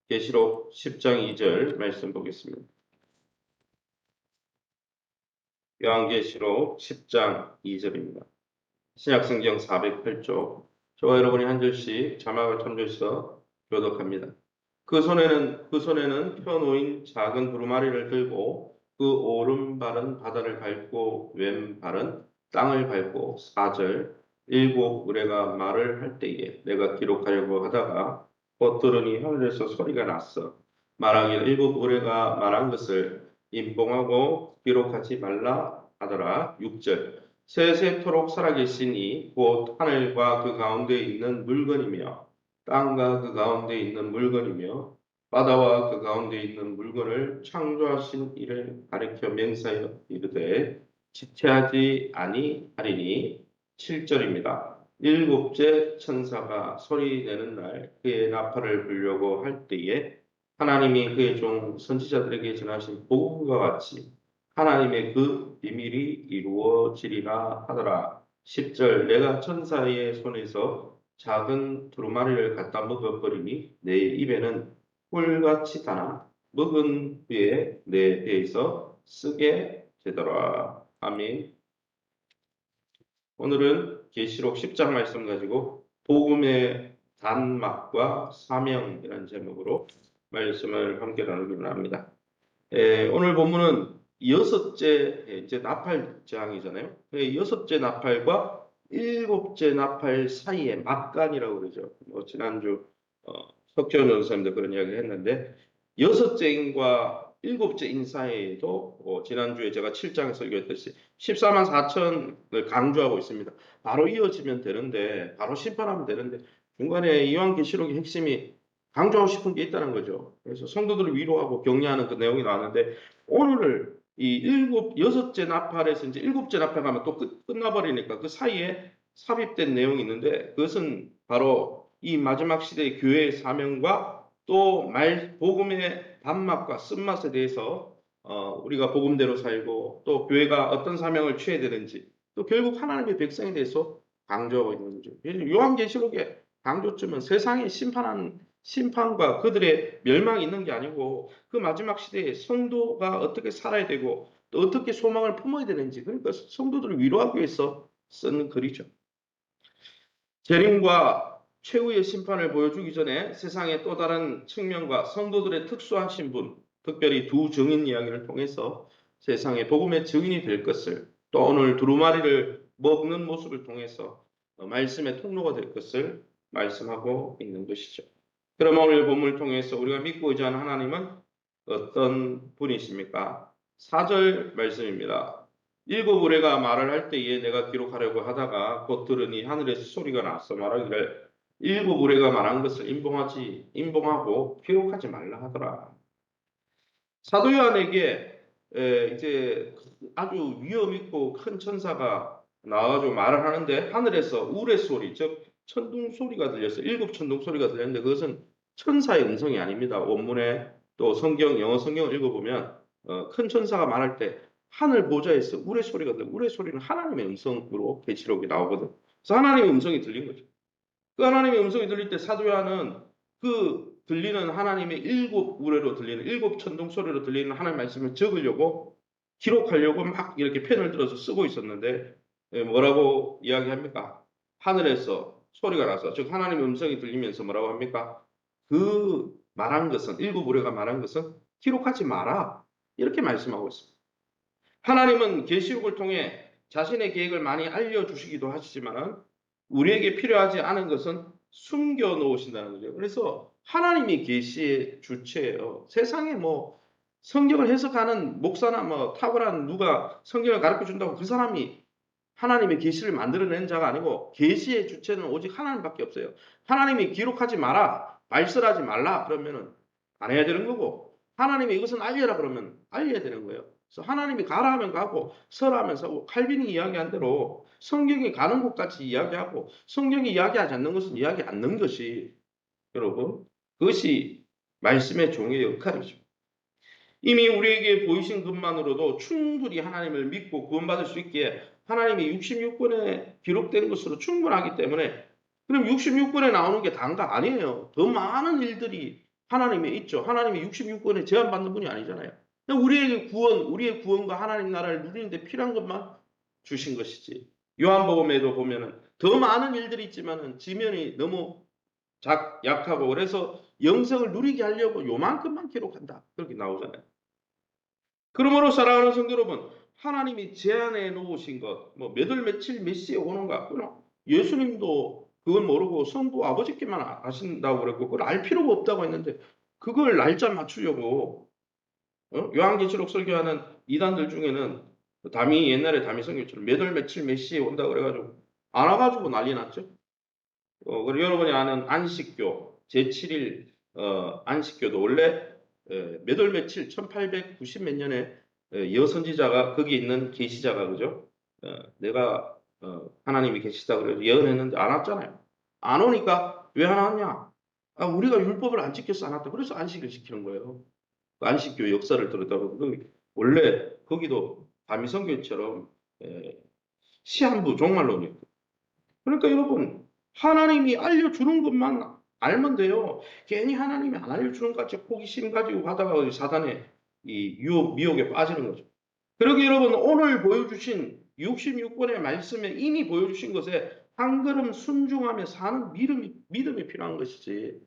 계시록 10장 2절 말씀 보겠습니다. 요한계시록 10장 2절입니다. 신약성경 408쪽. 저와 여러분이 한 절씩 자막을 참조해서 교독합니다. 그 손에는 펴놓인 작은 두루마리를 들고 그 오른발은 바다를 밟고 왼발은 땅을 밟고 4절 일곱 의뢰가 말을 할 때에 내가 기록하려고 하다가 곧 들으니 하늘에서 소리가 났어. 말하기를 일곱 의뢰가 말한 것을 임봉하고 기록하지 말라 하더라. 6절 세세토록 살아계시니 곧 하늘과 그 가운데 있는 물건이며 땅과 그 가운데 있는 물건이며 바다와 그 가운데 있는 물건을 창조하신 이를 가리켜 맹세하여 이르되 지체하지 아니하리니 7절입니다. 일곱째 천사가 소리 내는 날 그의 나팔을 불려고 할 때에 하나님이 그의 종 선지자들에게 전하신 복음과 같이 하나님의 그 비밀이 이루어지리라 하더라. 10절 내가 천사의 손에서 작은 두루마리를 갖다 먹어버리니 내 입에는 꿀같이 다나 먹은 후에 내 배에서 쓰게 되더라. 아멘. 오늘은 계시록 10장 말씀 가지고 복음의 단막과 사명이라는 제목으로 말씀을 함께 나누기로 합니다. 오늘 본문은 여섯째 이제 나팔 재앙이잖아요. 여섯째 나팔과 일곱째 나팔 사이에 막간이라고 그러죠. 지난주 석재원 원사님도 그런 이야기를 했는데 여섯째 인과 일곱째 인 사이에도 지난주에 제가 7장에서 설교했듯이 14만 4천을 강조하고 있습니다. 바로 이어지면 되는데 바로 심판하면 되는데 중간에 요한계시록의 핵심이 강조하고 싶은 게 있다는 거죠. 그래서 성도들을 위로하고 격려하는 그 내용이 나왔는데 오늘 이 여섯째 나팔에서 이제 일곱째 나팔 가면 또 끝나버리니까 그 사이에 삽입된 내용이 있는데 그것은 바로 이 마지막 시대의 교회의 사명과 또 복음의 단맛과 쓴맛에 대해서 우리가 복음대로 살고 또 교회가 어떤 사명을 취해야 되는지 또 결국 하나님의 백성에 대해서 강조하고 있는 거죠. 요한계시록의 강조점은 세상에 심판과 그들의 멸망이 있는 게 아니고 그 마지막 시대에 성도가 어떻게 살아야 되고 또 어떻게 소망을 품어야 되는지 그러니까 성도들을 위로하기 위해서 쓰는 글이죠. 재림과 최후의 심판을 보여주기 전에 세상의 또 다른 측면과 성도들의 특수한 신분, 특별히 두 증인 이야기를 통해서 세상의 복음의 증인이 될 것을 또 오늘 두루마리를 먹는 모습을 통해서 말씀의 통로가 될 것을 말씀하고 있는 것이죠. 그럼 오늘 본문을 통해서 우리가 믿고 의지하는 하나님은 어떤 분이십니까? 4절 말씀입니다. 일곱 의뢰가 말을 할 때에 내가 기록하려고 하다가 곧 들으니 하늘에서 소리가 났어 말하기를 일곱 의뢰가 말한 것을 임봉하고 기록하지 말라 하더라. 사도 요한에게 이제 아주 위험 있고 큰 천사가 나와가지고 말을 하는데 하늘에서 우레 소리, 즉 천둥 소리가 들렸어요. 일곱 천둥 소리가 들렸는데 그것은 천사의 음성이 아닙니다. 원문에 또 영어 성경을 읽어보면 큰 천사가 말할 때 하늘 보좌에서 우레 소리가 들려. 우레 소리는 하나님의 음성으로 계시록에 나오거든. 그래서 하나님의 음성이 들린 거죠. 그 하나님의 음성이 들릴 때 사도 요한은 그 들리는 하나님의 일곱 우레로 들리는 일곱 천둥 소리로 들리는 하나님 말씀을 적으려고 기록하려고 막 이렇게 펜을 들어서 쓰고 있었는데 뭐라고 이야기합니까? 하늘에서 소리가 나서 즉 하나님의 음성이 들리면서 뭐라고 합니까? 그 말한 것은 일곱 우레가 말한 것은 기록하지 마라 이렇게 말씀하고 있습니다. 하나님은 계시록을 통해 자신의 계획을 많이 알려주시기도 하시지만 우리에게 필요하지 않은 것은 숨겨 놓으신다는 거죠. 그래서 하나님이 계시의 주체예요. 세상에 뭐 성경을 해석하는 목사나 뭐 탁월한 누가 성경을 가르쳐 준다고 그 사람이 하나님의 계시를 만들어낸 자가 아니고 계시의 주체는 오직 하나님밖에 없어요. 하나님이 기록하지 마라, 발설하지 말라 그러면은 안 해야 되는 거고 하나님이 이것은 알려라 그러면 알려야 되는 거예요. 그래서 하나님이 가라 하면 가고 서라 하면 서고 칼빈이 이야기한 대로 성경이 가는 곳까지 이야기하고 성경이 이야기하지 않는 것은 이야기 않는 것이 여러분 그것이 말씀의 종의 역할이죠. 이미 우리에게 보이신 것만으로도 충분히 하나님을 믿고 구원받을 수 있기에 하나님이 66권에 기록된 것으로 충분하기 때문에 그럼 66권에 나오는 게 다인가? 아니에요. 더 많은 일들이 하나님이 있죠. 하나님이 66권에 제한받는 분이 아니잖아요. 우리에게 구원, 우리의 구원과 하나님 나라를 누리는데 필요한 것만 주신 것이지. 요한복음에도 보면은 더 많은 일들이 있지만은 지면이 너무 약하고 그래서 영생을 누리게 하려고 요만큼만 기록한다. 그렇게 나오잖아요. 그러므로 사랑하는 성도 여러분, 하나님이 제안해 놓으신 것, 뭐 몇 월 며칠 몇 시에 오는가, 예수님도 그건 모르고 성부 아버지께만 아신다고 그랬고 그걸 알 필요가 없다고 했는데 그걸 날짜 맞추려고 요한계시록 설교하는 이단들 중에는 옛날에 다미 선교처럼 몇 월 며칠 몇 시에 온다고 그래가지고 안 와가지고 난리 났죠. 그리고 여러분이 아는 안식교 제7일 안식교도 원래 몇 월 며칠 1890 몇 년에 여선지자가 거기 있는 계시자가 그죠? 내가 하나님이 계시다 그래서 예언했는데 안 왔잖아요. 안 오니까 왜 안 왔냐? 아, 우리가 율법을 안 지켜서 안 왔다. 그래서 안식을 시키는 거예요. 그 안식교 역사를 들었다 보면 원래 거기도 다미성교처럼 시한부 종말론이에요. 그러니까 여러분 하나님이 알려주는 것만 알면 돼요. 괜히 하나님이 안 알려주는 것 같이 호기심 가지고 가다가 사단의 이 유혹, 미혹에 빠지는 거죠. 그러기 여러분 오늘 보여주신 66권의 말씀에 이미 보여주신 것에 한 걸음 순종하며 사는 믿음이 필요한 것이지.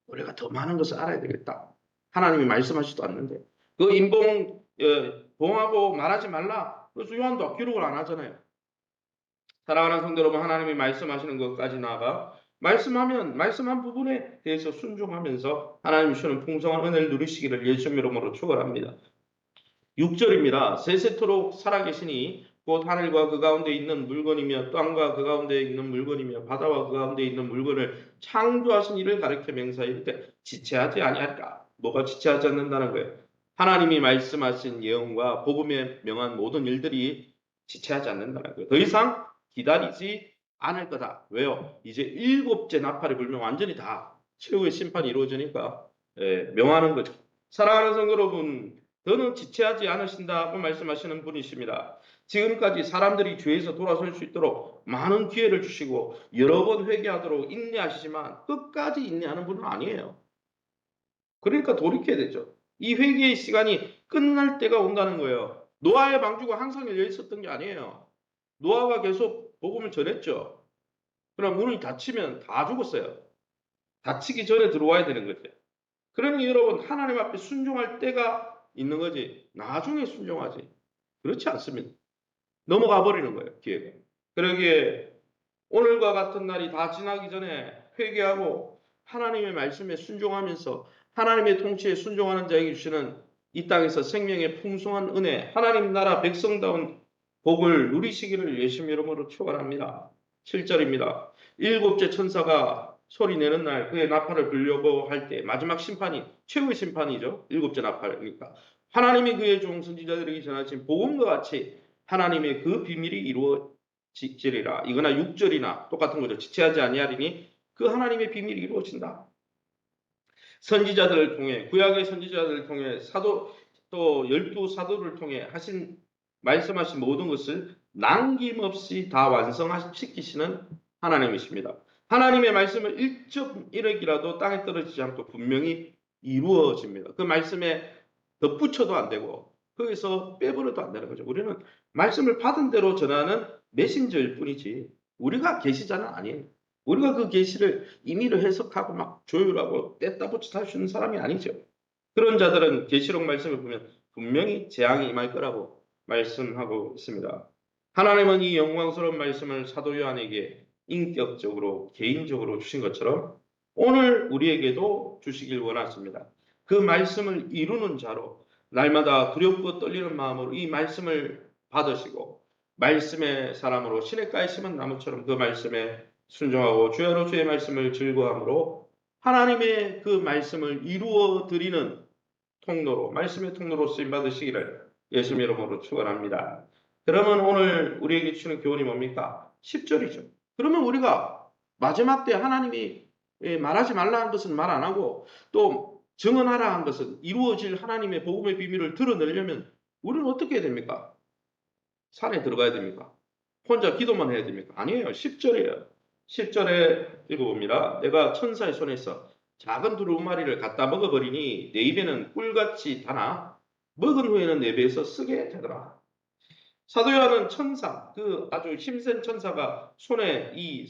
우리가 더 많은 것을 알아야 되겠다. 하나님이 말씀하시지도 않는데. 그 봉하고 말하지 말라. 그래서 요한도 기록을 안 하잖아요. 사랑하는 성도 여러분, 하나님이 말씀하시는 것까지 나아가 말씀한 부분에 대해서 순종하면서 하나님 주시는 풍성한 은혜를 누리시기를 예수님 이름으로 축원합니다. 6절입니다. 세세토록 살아계시니 곧 하늘과 그 가운데 있는 물건이며 땅과 그 가운데 있는 물건이며 바다와 그 가운데 있는 물건을 창조하신 이를 가르쳐 명사이르되 지체하지 아니할까? 뭐가 지체하지 않는다는 거예요. 하나님이 말씀하신 예언과 복음에 명한 모든 일들이 지체하지 않는다는 거예요. 더 이상 기다리지 않을 거다. 왜요? 이제 7째 나팔이 불면 완전히 다 최후의 심판이 이루어지니까 명하는 거죠. 사랑하는 성도 여러분, 더는 지체하지 않으신다고 말씀하시는 분이십니다. 지금까지 사람들이 죄에서 돌아설 수 있도록 많은 기회를 주시고 여러 번 회개하도록 인내하시지만 끝까지 인내하는 분은 아니에요. 그러니까 돌이켜야 되죠. 이 회개의 시간이 끝날 때가 온다는 거예요. 노아의 방주가 항상 열려 있었던 게 아니에요. 노아가 계속 복음을 전했죠. 그러나 문이 닫히면 다 죽었어요. 닫히기 전에 들어와야 되는 거죠. 그러니 여러분 하나님 앞에 순종할 때가 있는 거지 나중에 순종하지 그렇지 않습니다. 넘어가 버리는 거예요. 기회가. 그러기에 오늘과 같은 날이 다 지나기 전에 회개하고 하나님의 말씀에 순종하면서 하나님의 통치에 순종하는 자에게 주시는 이 땅에서 생명의 풍성한 은혜 하나님 나라 백성다운 복을 누리시기를 예수님 이름으로 축원합니다. 7절입니다. 7째 천사가 소리 내는 날 그의 나팔을 불려고 할 때 마지막 심판이 최후의 심판이죠. 7째 나팔이니까 하나님이 그의 종 선지자들에게 전하신 복음과 같이 하나님의 그 비밀이 이루어지리라. 이거나 6절이나 똑같은 거죠. 지체하지 아니하리니 그 하나님의 비밀이 이루어진다. 선지자들을 통해 구약의 선지자들을 통해 사도 또 12사도를 통해 말씀하신 모든 것을 남김없이 다 완성시키시는 하나님이십니다. 하나님의 말씀은 1.1억이라도 땅에 떨어지지 않고 분명히 이루어집니다. 그 말씀에 덧붙여도 안 되고 거기서 빼버려도 안 되는 거죠. 우리는 말씀을 받은 대로 전하는 메신저일 뿐이지 우리가 계시자는 아니에요. 우리가 그 계시를 임의로 해석하고 막 조율하고 뗐다 붙였다 할 수 있는 사람이 아니죠. 그런 자들은 계시록 말씀을 보면 분명히 재앙이 임할 거라고 말씀하고 있습니다. 하나님은 이 영광스러운 말씀을 사도 요한에게 인격적으로 개인적으로 주신 것처럼 오늘 우리에게도 주시길 원하십니다. 그 말씀을 이루는 자로 날마다 두렵고 떨리는 마음으로 이 말씀을 받으시고 말씀의 사람으로 시냇가에 심은 나무처럼 그 말씀에 순종하고 주야로 주의 말씀을 즐거워함으로 하나님의 그 말씀을 이루어 드리는 통로로 말씀의 통로로 쓰임 받으시기를 예수님 이름으로 축원합니다. 그러면 오늘 우리에게 주는 교훈이 뭡니까? 10절이죠. 그러면 우리가 마지막 때 하나님이 말하지 말라 한 것은 말 안 하고 또 증언하라 한 것은 이루어질 하나님의 복음의 비밀을 드러내려면 우리는 어떻게 해야 됩니까? 산에 들어가야 됩니까? 혼자 기도만 해야 됩니까? 아니에요. 10절이에요. 10절에 읽어봅니다. 내가 천사의 손에서 작은 두루마리를 갖다 먹어버리니 내 입에는 꿀같이 다나 먹은 후에는 내 배에서 쓰게 되더라. 사도 요한은 천사, 그 아주 힘센 천사가 손에 이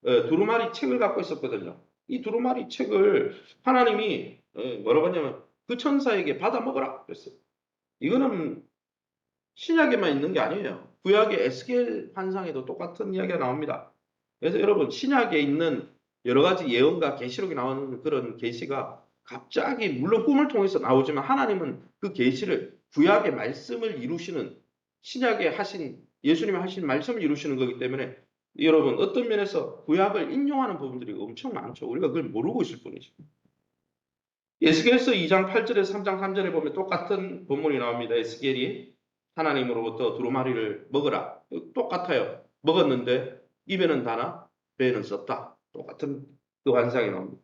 두루마리 책을 갖고 있었거든요. 이 두루마리 책을 하나님이 뭐라고 하냐면 그 천사에게 받아 먹어라 그랬어요. 이거는 신약에만 있는 게 아니에요. 구약의 에스겔 환상에도 똑같은 이야기가 나옵니다. 그래서 여러분 신약에 있는 여러 가지 예언과 계시록이 나오는 그런 계시가 갑자기 물론 꿈을 통해서 나오지만 하나님은 그 계시를 구약의 말씀을 이루시는 신약에 하신 예수님이 하신 말씀을 이루시는 거기 때문에 여러분 어떤 면에서 구약을 인용하는 부분들이 엄청 많죠. 우리가 그걸 모르고 있을 뿐이죠. 에스겔서 2장 8절에 3장 3절에 보면 똑같은 본문이 나옵니다. 에스겔이 하나님으로부터 두루마리를 먹으라. 똑같아요. 먹었는데 입에는 다나 배에는 썼다. 똑같은 그 환상이 나옵니다.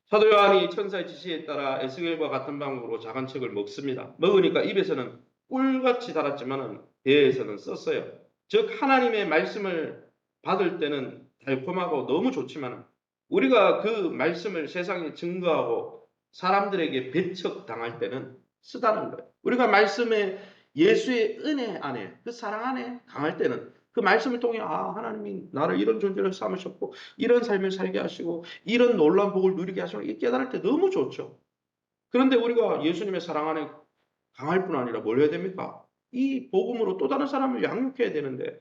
사도 요한이 천사의 지시에 따라 에스겔과 같은 방법으로 작은 책을 먹습니다. 먹으니까 입에서는 꿀같이 달았지만 배에서는 썼어요. 즉 하나님의 말씀을 받을 때는 달콤하고 너무 좋지만 우리가 그 말씀을 세상에 증거하고 사람들에게 배척당할 때는 쓰다는 거예요. 우리가 말씀에 예수의 은혜 안에 그 사랑 안에 강할 때는 그 말씀을 통해 하나님이 나를 이런 존재로 삼으셨고 이런 삶을 살게 하시고 이런 놀라운 복을 누리게 하시고 이 깨달을 때 너무 좋죠. 그런데 우리가 예수님의 사랑 안에 강할 뿐 아니라 뭘 해야 됩니까? 이 복음으로 또 다른 사람을 양육해야 되는데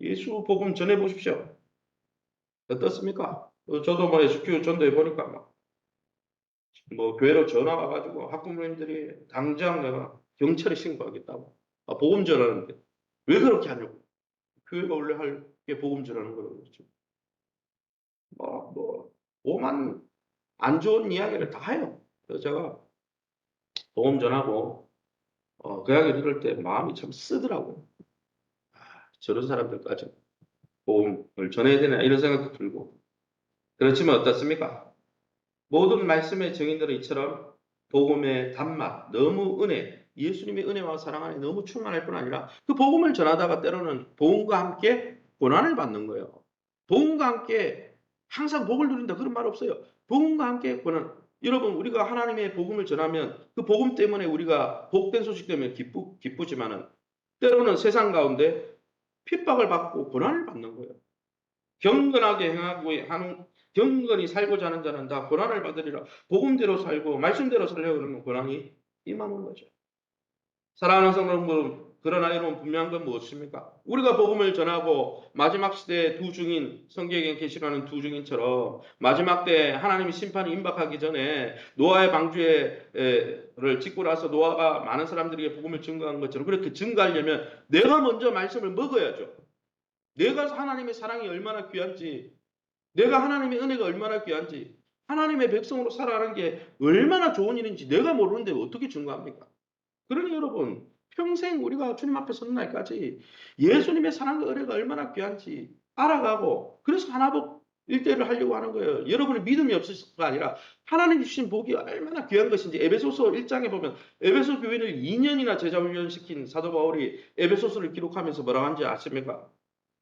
예수 복음 전해 보십시오. 어떻습니까? 저도 뭐 SQ 전도해 보니까 뭐 교회로 전화 와가지고 학부모님들이 당장 내가 경찰에 신고하겠다고 복음 전하는데 왜 그렇게 하냐고. 교회가 원래 할 게 복음 전하는 거라고 그러죠. 오만 안 좋은 이야기를 다 해요. 그래서 제가 복음 전하고 그 이야기 들을 때 마음이 참 쓰더라고요. 저런 사람들까지 복음을 전해야 되나 이런 생각도 들고. 그렇지만 어떻습니까? 모든 말씀의 증인들은 이처럼 복음의 단맛, 너무 예수님의 은혜와 사랑 안에 너무 충만할 뿐 아니라 그 복음을 전하다가 때로는 복음과 함께 고난을 받는 거예요. 복음과 함께 항상 복을 누린다 그런 말 없어요. 복음과 함께 고난. 여러분 우리가 하나님의 복음을 전하면 그 복음 때문에 우리가 복된 소식 때문에 기쁘지만은 때로는 세상 가운데 핍박을 받고 고난을 받는 거예요. 경건하게 행하고 하는 경건히 살고자 하는 자는 다 고난을 받으리라. 복음대로 살고 말씀대로 살려고 그러면 고난이 임하는 거죠. 사랑하는 성도 여러분, 그러나 여러분 분명한 건 무엇입니까? 우리가 복음을 전하고 마지막 시대의 두 증인, 성경에 계시라는 두 증인처럼 마지막 때 하나님의 심판이 임박하기 전에 노아의 방주를 짓고 나서 노아가 많은 사람들에게 복음을 증거한 것처럼 그렇게 증거하려면 내가 먼저 말씀을 먹어야죠. 내가 하나님의 사랑이 얼마나 귀한지, 내가 하나님의 은혜가 얼마나 귀한지, 하나님의 백성으로 살아가는 게 얼마나 좋은 일인지 내가 모르는데 어떻게 증거합니까? 그러니 여러분, 평생 우리가 주님 앞에 서는 날까지 예수님의 사랑과 은혜가 얼마나 귀한지 알아가고, 그래서 하나복 일대를 하려고 하는 거예요. 여러분의 믿음이 없으시가 아니라 하나님이 주신 복이 얼마나 귀한 것인지 에베소서 1장에 보면 에베소 교회를 2년이나 제자 훈련시킨 사도 바울이 에베소서를 기록하면서 뭐라고 하는지 아십니까?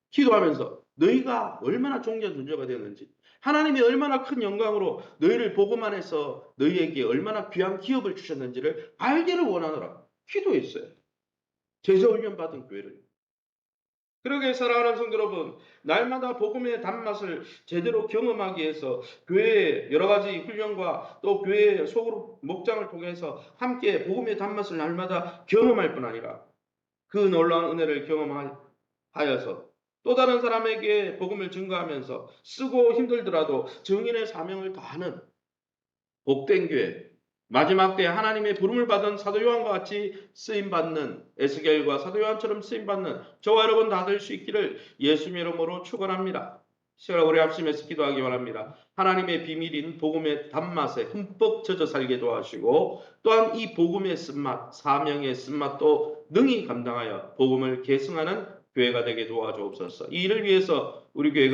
기도하면서 너희가 얼마나 존귀한 존재가 되었는지 하나님이 얼마나 큰 영광으로 너희를 복음 안에서 너희에게 얼마나 귀한 기업을 주셨는지를 알기를 원하노라 기도했어요. 제자훈련 받은 교회를. 그러게 사랑하는 성도 여러분, 날마다 복음의 단맛을 제대로 경험하기 위해서 교회의 여러 가지 훈련과 또 교회의 소그룹 목장을 통해서 함께 복음의 단맛을 날마다 경험할 뿐 아니라 그 놀라운 은혜를 경험하여서 또 다른 사람에게 복음을 증거하면서 쓰고 힘들더라도 증인의 사명을 다하는 복된 교회, 마지막 때 하나님의 부름을 받은 사도 요한과 같이 쓰임받는 에스겔과 사도 요한처럼 쓰임받는 저와 여러분 다 될 수 있기를 예수님의 이름으로 축원합니다. 시간을 우리 합심해서 기도하기 원합니다. 하나님의 비밀인 복음의 단맛에 흠뻑 젖어 살게 도와주시고 또한 이 복음의 쓴맛, 사명의 쓴맛도 능히 감당하여 복음을 계승하는 교회가 되게 도와주옵소서. 이 일을 위해서 우리 교회가